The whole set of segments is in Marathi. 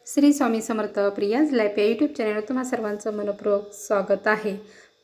श्री स्वामी समर्थ प्रियाज लाईफ या यूट्यूब चॅनलवर तुम्हा सर्वांचं मनपूर्वक स्वागत आहे।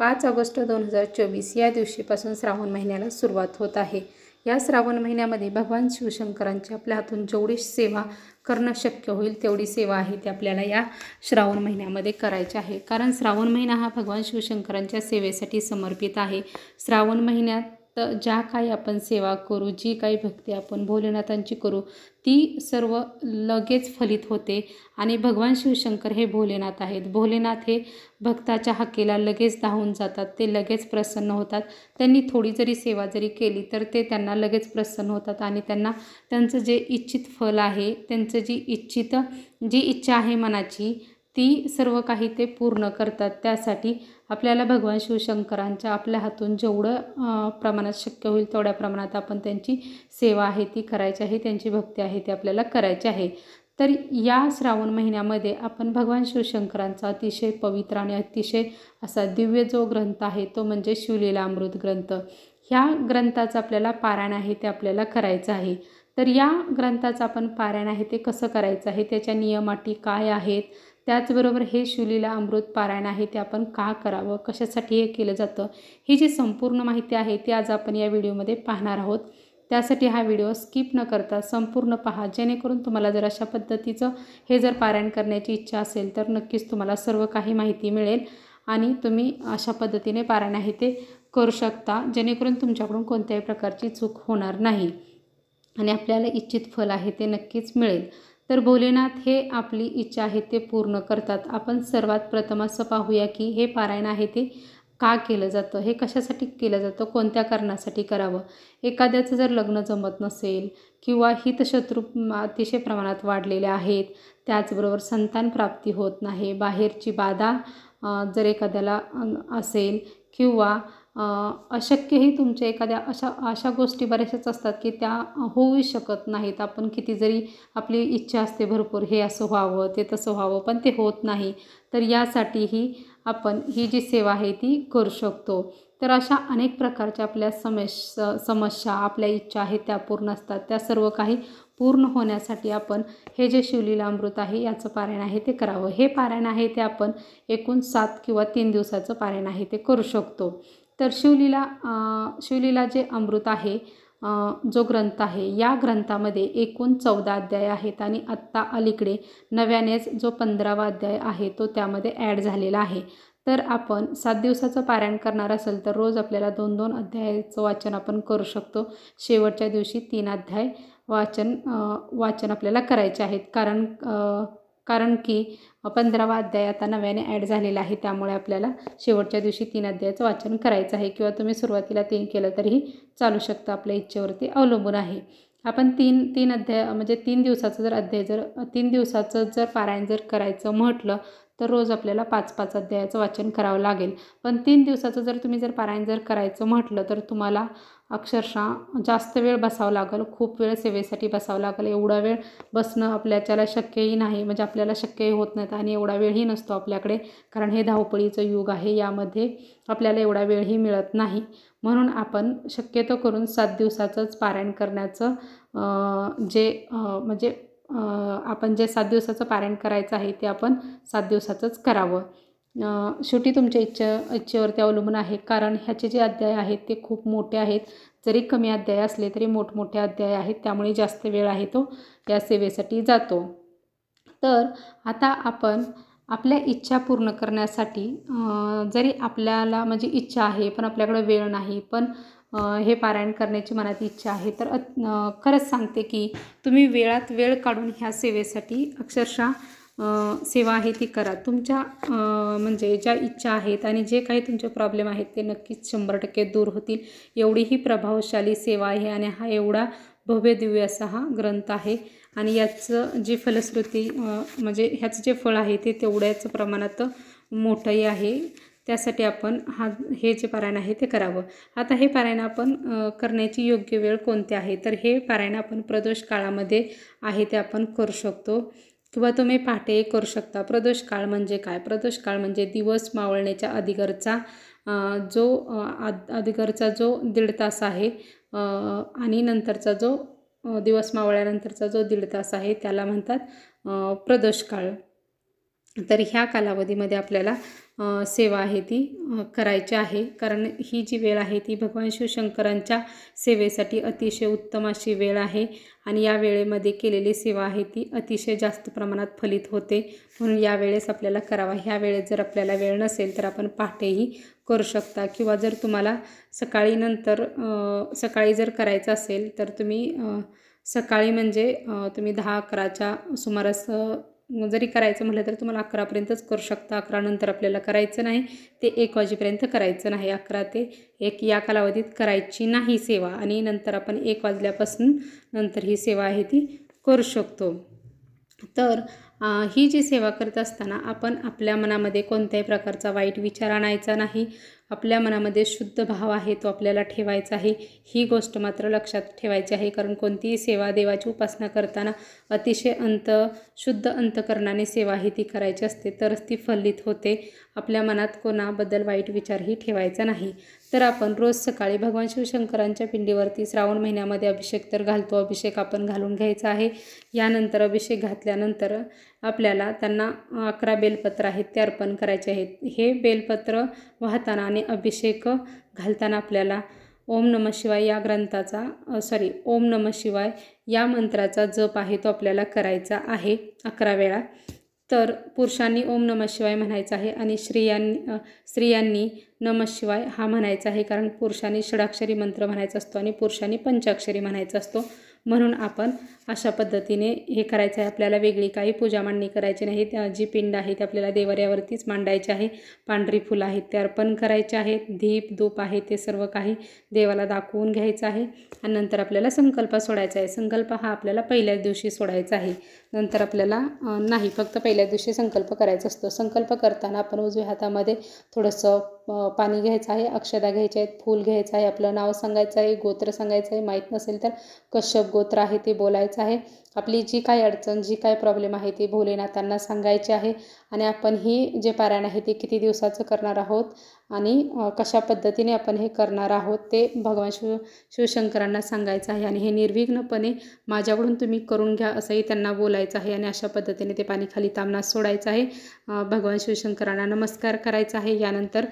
5 ऑगस्ट 2024 या दिवशीपासून श्रावण महिन्याला सुरुवात होत आहे। या श्रावण महिन्यामध्ये भगवान शिवशंकरांची आपल्या हातून जेवढी सेवा करणं शक्य होईल तेवढी सेवा आहे ती आपल्याला या श्रावण महिन्यामध्ये करायची आहे। कारण श्रावण महिना हा भगवान शिवशंकरांच्या सेवेसाठी समर्पित आहे। श्रावण महिन्यात ज्या काही आपण सेवा करू, जी काही भक्ती आपण भोलेनाथांची करू, ती सर्व लगेच फलित होते। आणि भगवान शिवशंकर हे भोलेनाथ आहेत। भोलेनाथ हे भक्ताच्या हाकेला लगेच धावून जातात, ते लगेच प्रसन्न होतात। त्यांनी थोडी जरी सेवा जरी केली तर ते त्यांना लगेच प्रसन्न होतात आणि त्यांना त्यांचं जे इच्छित फल आहे, त्यांचं जी इच्छा आहे मनाची, ती सर्व काही ते पूर्ण करतात। त्यासाठी आपल्याला भगवान शिवशंकरांच्या आपल्या हातून जेवढं प्रमाणात शक्य होईल तेवढ्या प्रमाणात आपण त्यांची सेवा आहे ती करायची आहे, त्यांची भक्ती आहे ती आपल्याला करायची आहे। तर या श्रावण महिन्यामध्ये आपण भगवान शिवशंकरांचा अतिशय पवित्र आणि अतिशय असा दिव्य जो ग्रंथ आहे तो म्हणजे शिवलीलामृत ग्रंथ। ह्या ग्रंथाचं आपल्याला पारायण आहे ते आपल्याला करायचं आहे। तर या ग्रंथाचं आपण पारायण आहे ते कसं करायचं आहे, त्याच्या नियम अटी काय आहेत, त्याचबरोबर हे शिवलीला अमृत पारायण आहे ते आपण का करावं, कशासाठी हे केलं जातं, ही जी संपूर्ण माहिती आहे ती आज आपण या व्हिडिओमध्ये पाहणार आहोत। त्यासाठी हा व्हिडिओ स्किप न करता संपूर्ण पहा, जेणेकरून तुम्हाला जर अशा पद्धतीचं हे जर पारायण करण्याची इच्छा असेल तर नक्कीच तुम्हाला सर्व काही माहिती मिळेल आणि तुम्ही अशा पद्धतीने पारायण आहे ते करू शकता, जेणेकरून तुमच्याकडून कोणत्याही प्रकारची चूक होणार नाही आणि आपल्याला इच्छित फल आहे ते नक्कीच मिळेल। तर भोलेनाथ हे आपली इच्छा आहे ते पूर्ण करतात। आपण सर्वात प्रथम असं पाहूया की हे पारायण आहे ते का केलं जातं, हे कशासाठी केलं जातं, कोणत्या कारणासाठी करावं। एखाद्याचं जर लग्न जमत नसेल किंवा हितशत्रू अतिशय प्रमाणात वाढलेले आहेत, त्याचबरोबर संतान प्राप्ती होत नाही, बाहेरची बाधा जर एखाद्याला असेल किंवा अशक्यही तुमच्या एखाद्या अशा गोष्टी बऱ्याचशाच असतात की त्या होऊ शकत नाहीत। आपण किती जरी आपली इच्छा असते भरपूर, हे असं व्हावं ते तसं व्हावं, पण ते होत नाही। तर यासाठीही आपण ही जी सेवा आहे ती करू शकतो। तर अशा अनेक प्रकारच्या आपल्या समस्या आपल्या इच्छा आहेत त्या पूर्ण असतात, त्या सर्व काही पूर्ण होण्यासाठी आपण हे जे शिवलीलामृत आहे याचं पारायण आहे ते करावं। हे पारायण आहे ते आपण एकूण 7 किंवा 3 दिवसाचं पारायण आहे ते करू शकतो। तर शिवलीला जे अमृत आहे, जो ग्रंथ आहे, या ग्रंथामध्ये एकूण 14 अध्याय आहेत आणि आत्ता अलीकडे नव्यानेच जो 15वा अध्याय आहे तो त्यामध्ये ॲड झालेला आहे। तर आपण 7 दिवसाचं पारायण करणार असेल तर रोज आपल्याला 2-2 अध्यायाचं वाचन आपण करू शकतो। शेवटच्या दिवशी 3 अध्याय वाचन आपल्याला करायचे आहेत, कारण की 15वा अध्याय आता नव्याने ॲड झालेला आहे, त्यामुळे आपल्याला शेवटच्या दिवशी 3 अध्यायाचं वाचन करायचं आहे किंवा तुम्ही सुरुवातीला 3 केलं तरीही चालू शकतं, आपल्या इच्छेवरती अवलंबून आहे। आपण 3 अध्याय म्हणजे 3 दिवसाचं जर पारायण जर करायचं म्हटलं तर रोज आपल्याला 5-5 अध्यायाचं वाचन करावं लागेल। पण 3 दिवसाचं जर तुम्ही पारायण जर करायचं म्हटलं तर तुम्हाला अक्षरशः जास्त वेळ बसावं लागेल, खूप वेळ सेवेसाठी बसावं लागेल। एवढा वेळ बसणं आपल्याला शक्यही नाही, म्हणजे आपल्याला शक्यही होत नाहीत आणि एवढा वेळही नसतो आपल्याकडे, कारण हे धावपळीचं युग आहे, यामध्ये आपल्याला एवढा वेळही मिळत नाही। म्हणून आपण शक्यतो करून 7 दिवसाचंच पारायण करण्याचं आपण जे 7 दिवसाचं पारायण करायचं आहे ते आपण 7 दिवसाचंच करावं। शेवटी तुमच्या इच्छेवरती अवलंबून आहे, कारण ह्याचे जे अध्याय आहेत ते खूप मोठे आहेत। जरी कमी अध्याय असले तरी मोठमोठे अध्याय आहेत, त्यामुळे जास्त वेळ आहे तो या सेवेसाठी जातो। तर आता आपण आपल्या इच्छा पूर्ण करण्यासाठी जरी आपल्याला म्हणजे इच्छा आहे पण आपल्याकडे वेळ नाही, पण हे पारायण करण्याची मनात इच्छा आहे, तर खरंच सांगते की तुम्ही वेळात वेळ काढून ह्या सेवेसाठी अक्षरशः सेवा आहे ती करा। तुमच्या म्हणजे ज्या इच्छा आहेत आणि जे काही तुमचे प्रॉब्लेम आहेत ते नक्कीच 100% दूर होतील। एवढी ही प्रभावशाली सेवा आहे आणि हा एवढा भव्य दिव्य असा हा ग्रंथ आहे आणि याचं जी फलश्रुती म्हणजे ह्याचं जे फळ आहे ते तेवढ्याच प्रमाणात मोठंही आहे। त्यासाठी आपण हे जे पारायण आहे ते करावं। आता हे पारायण आपण करण्याची योग्य वेळ कोणती आहे, तर हे पारायण आपण प्रदोष काळामध्ये आहे ते आपण करू शकतो किंवा तुम्ही पहाटे करू शकता। प्रदोष काळ म्हणजे काय? प्रदोष काळ म्हणजे दिवस मावळण्याच्या अगोदरचा जो 1.5 तास आहे आणि नंतरचा जो दिवस मावळल्यानंतरचा जो 1.5 तास आहे त्याला म्हणतात प्रदोषकाळ. तर ह्या कालावधीमध्ये आपल्याला सेवा आहे ती करायची आहे, कारण ही जी वेळ आहे ती भगवान शिवशंकरांच्या सेवेसाठी अतिशय उत्तम अशी वेळ आहे आणि या वेळेमध्ये केलेली सेवा आहे ती अतिशय जास्त प्रमाणात फलित होते. म्हणून या वेळेस आपल्याला करावा. ह्या वेळेत जर आपल्याला वेळ नसेल तर आपण पहाटेही करू शकता, किंवा जर तुम्हाला सकाळी जर करायचं असेल तर तुम्ही सकाळी म्हणजे तुम्ही 10-11च्या सुमारास जरी करायचं म्हटलं तर तुम्हाला 11पर्यंतच करू शकता. 11 नंतर आपल्याला करायचं नाही, ते 1 वाजेपर्यंत करायचं नाही. 11 ते 1 या कालावधीत करायची नाही सेवा, आणि नंतर आपण 1 वाजल्यापासून नंतर ही सेवा आहे ती करू शकतो. तर ही जी सेवा करत असताना आपण आपल्या मनामध्ये कोणत्याही प्रकारचा वाईट विचार आणायचा नाही. आपल्या मनामध्ये शुद्ध भाव आहे तो आपल्याला ठेवायचा आहे. ही गोष्ट मात्र लक्षात ठेवायची आहे, कारण कोणतीही सेवा देवाची उपासना करताना अतिशय शुद्ध अंतकरणाने सेवा ही ती करायची असते, तरच ती फलित होते. आपल्या मनात कोणाबद्दल वाईट विचारही ठेवायचा नाही. तर आपण रोज सकाळी भगवान शिवशंकरांच्या पिंडीवरती श्रावण महिन्यामध्ये अभिषेक तर घालतो, अभिषेक आपण घालून घ्यायचा आहे. यानंतर अभिषेक घातल्यानंतर आपल्याला त्यांना 11 बेलपत्र आहेत ते अर्पण करायचे आहेत. हे बेलपत्र वाहताना आणि अभिषेक घालताना आपल्याला ओम नमः शिवाय या ओम नमः शिवाय या मंत्राचा जप आहे तो आपल्याला करायचा आहे 11 वेळा. तर पुरुषांनी ओम नमः शिवाय म्हणायचं आहे आणि स्त्रियांनी नमः शिवाय हा म्हणायचा आहे, कारण पुरुषांनी षडाक्षरी मंत्र म्हणायचा असतो आणि पुरुषांनी पंचाक्षरी म्हणायचा असतो. म्हणून आपण अशा पद्धतीने हे करायचं आहे. आपल्याला वेगळी काही पूजा मांडणी करायची नाही. जी पिंड आहे ती आपल्याला देवाऱ्यावरतीच मांडायची आहे. पांढरी फुलं आहेत ते अर्पण करायचे आहेत. दीप धूप आहे ते सर्व काही देवाला दाखवून घ्यायचं आहे आणि नंतर आपल्याला संकल्प सोडायचा आहे. संकल्प हा आपल्याला पहिल्याच दिवशी सोडायचा आहे, नंतर आपल्याला नाही, फक्त पहिल्या दिवशी संकल्प करायचा असतो. संकल्प करताना आपण उजव्या हातामध्ये थोडंसं पाणी घ्यायचं आहे, अक्षता घ्यायच्या आहेत, फूल घ्यायचं आहे, आपलं नाव सांगायचं आहे, गोत्र सांगायचं आहे, माहीत नसेल तर कश्यप गोत्र आहे ते बोलायचं आहे. आपली जी काय अडचण, जी काय प्रॉब्लेम आहे ते भोलेनाथांना सांगायचे आहे. आणि आपण ही जे पारायण आहे ते किती दिवसाचं करणार आहोत आणि कशा पद्धतीने आपण हे करणार आहोत ते भगवान शिवशंकरांना सांगायचं आहे. आणि हे निर्विघ्नपणे माझ्याकडून तुम्ही करून घ्या असंही त्यांना बोलायचं आहे. आणि अशा पद्धतीने ते पाणी खाली तांबण्यास सोडायचं आहे. भगवान शिवशंकरांना नमस्कार करायचा आहे. यानंतर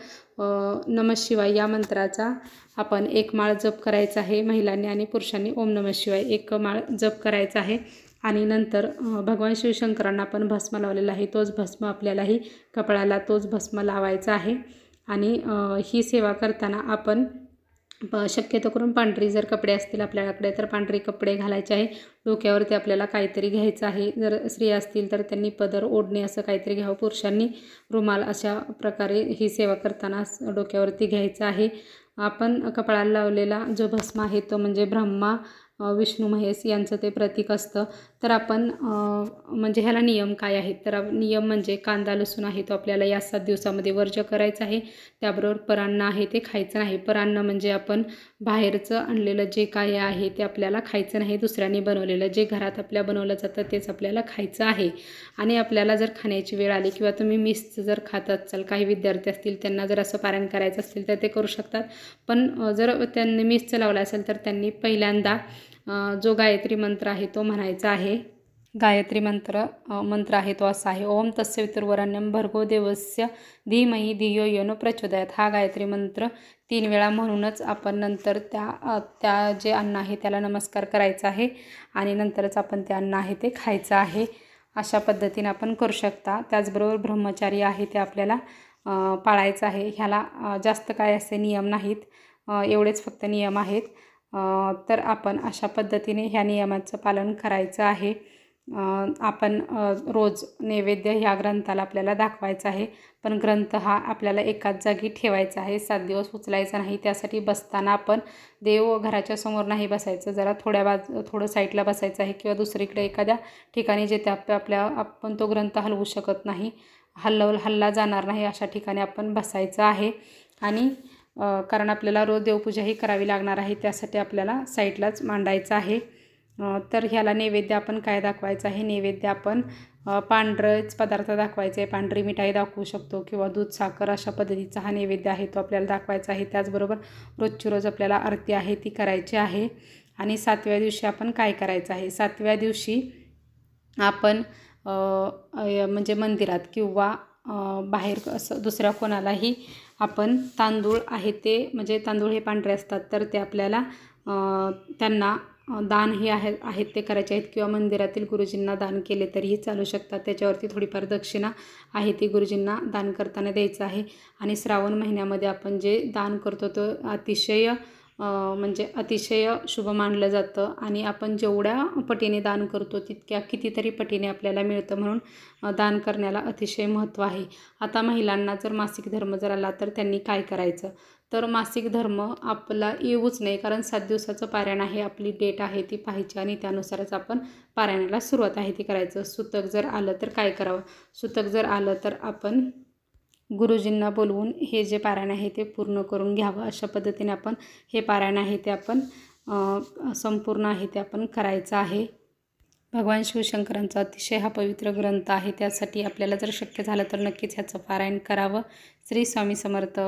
नमः शिवाय या मंत्राचा आपण 1 माळ जप करायचा आहे महिलांनी, आणि पुरुषांनी ओम नमः शिवाय 1 माळ जप करायचा आहे. आणि नंतर भगवान शिवशंकरांना आपण भस्म लावलेला आहे, तोच भस्म आपल्यालाही कपाळाला तोच भस्म लावायचा आहे. आणि ही सेवा करताना आपण शक्यतो करून पांढरी जर कपडे असतील आपल्याकडे तर पांढरे कपडे घालायचे आहे. डोक्यावरती आपल्याला काहीतरी घ्यायचं आहे. जर स्त्रिया असतील तर त्यांनी पदर ओढणे असं काहीतरी घ्यावं. पुरुषांनी रुमाल अशा प्रकारे ही सेवा करताना डोक्यावरती घ्यायचं आहे. आपण कपाळाला लावलेला जो भस्म आहे तो म्हणजे ब्रह्मा विष्णू महेश यांचं ते प्रतीक असतं. तर आपण म्हणजे ह्याला नियम काय आहेत, तर नियम म्हणजे कांदा लसूण आहे तो आपल्याला या 7 दिवसामध्ये वर्ज्य करायचं आहे. त्याबरोबर परान्न आहे ते खायचं नाही. परान्न म्हणजे आपण बाहेरचं आणलेलं जे काय आहे ते आपल्याला खायचं नाही. दुसऱ्यांनी बनवलेलं जे घरात आपल्या बनवलं जातं तेच आपल्याला खायचं आहे. आणि आपल्याला जर खाण्याची वेळ आली किंवा तुम्ही मिसचं जर खात असाल, काही विद्यार्थी असतील त्यांना जर असं पारायण करायचं असतील तर ते करू शकतात. पण जर त्यांनी मिसचं लावलं असेल तर त्यांनी पहिल्यांदा जो गायत्री मंत्र आहे तो म्हणायचा आहे. गायत्री मंत्र आहे तो असा आहे: ओम तस्य वितुर्वरेण्यं भर्गो देवस्य धीमहि धियो यो न प्रचोदयात. हा गायत्री मंत्र 3 वेळा म्हणूनच आपण नंतर त्या जे अन्न आहे त्याला नमस्कार करायचा आहे आणि नंतरच आपण ते अन्न आहे ते खायचं आहे. अशा पद्धतीने आपण करू शकता. त्याचबरोबर ब्रह्मचारी आहे ते आपल्याला पाळायचं आहे. ह्याला जास्त काय असे नियम नाहीत, एवढेच फक्त नियम आहेत. तर आपण अशा पद्धतीने ह्या नियमाचं पालन करायचं आहे. आपण रोज नैवेद्य ह्या ग्रंथाला आपल्याला दाखवायचा आहे, पण ग्रंथ हा आपल्याला एकाच जागी ठेवायचा आहे. 7 दिवस उचलायचा नाही. त्यासाठी बसताना आपण देव घराच्या समोर नाही बसायचं, जरा थोडं साईडला बसायचं आहे किंवा दुसरीकडे एखाद्या ठिकाणी जिथे आपण तो ग्रंथ हलवू शकत नाही, हल्ला जाणार नाही अशा ठिकाणी आपण बसायचं आहे. आणि कारण आपल्याला रोज देवपूजाही करावी लागणार आहे, त्यासाठी आपल्याला साईडलाच मांडायचं आहे. तर ह्याला नैवेद्य आपण काय दाखवायचं आहे, नैवेद्य आपण पांढरेच पदार्थ दाखवायचे आहे. पांढरी मिठाई दाखवू शकतो किंवा दूध साखर अशा पद्धतीचा हा नैवेद्य आहे तो आपल्याला दाखवायचा आहे. त्याचबरोबर रोजची रोज आपल्याला आरती आहे ती करायची आहे. आणि 7व्या दिवशी आपण काय करायचं आहे, 7व्या दिवशी आपण म्हणजे मंदिरात किंवा बाहेर असं दुसऱ्या कोणालाही आपण तांदूळ आहे ते, म्हणजे तांदूळ हे पांढरे असतात तर ते आपल्याला त्यांना दान हे आहेत ते करायचे आहेत, किंवा मंदिरातील गुरुजींना दान केले तरीही चालू शकतात. त्याच्यावरती थोडीफार दक्षिणा आहे ती गुरुजींना दान करताना द्यायचं आहे. आणि श्रावण महिन्यामध्ये आपण जे दान करतो तो अतिशय म्हणजे अतिशय शुभ मानलं जातं. आणि आपण जेवढ्या पटीने दान करतो तितक्या कितीतरी पटीने आपल्याला मिळतं, म्हणून दान करण्याला अतिशय महत्त्व आहे. आता महिलांना जर मासिक धर्म जर आला तर त्यांनी काय करायचं, तर मासिक धर्म आपला येऊच नाही, कारण 7 दिवसाचं पारायण आहे, आपली डेट आहे ती पाहायची आणि त्यानुसारच आपण पारायणाला सुरुवात आहे ती करायचं. सुतक जर आलं तर काय करावं, सुतक जर आलं तर आपण गुरुजींना बोलवून हे जे पारायण आहे ते पूर्ण करून घ्यावं. अशा पद्धतीने आपण हे पारायण आहे ते आपण संपूर्ण आहे ते आपण करायचं आहे. भगवान शिवशंकरांचा अतिशय हा पवित्र ग्रंथ आहे, त्यासाठी आपल्याला जर शक्य झालं तर नक्कीच ह्याचं पारायण करावं. श्री स्वामी समर्थ.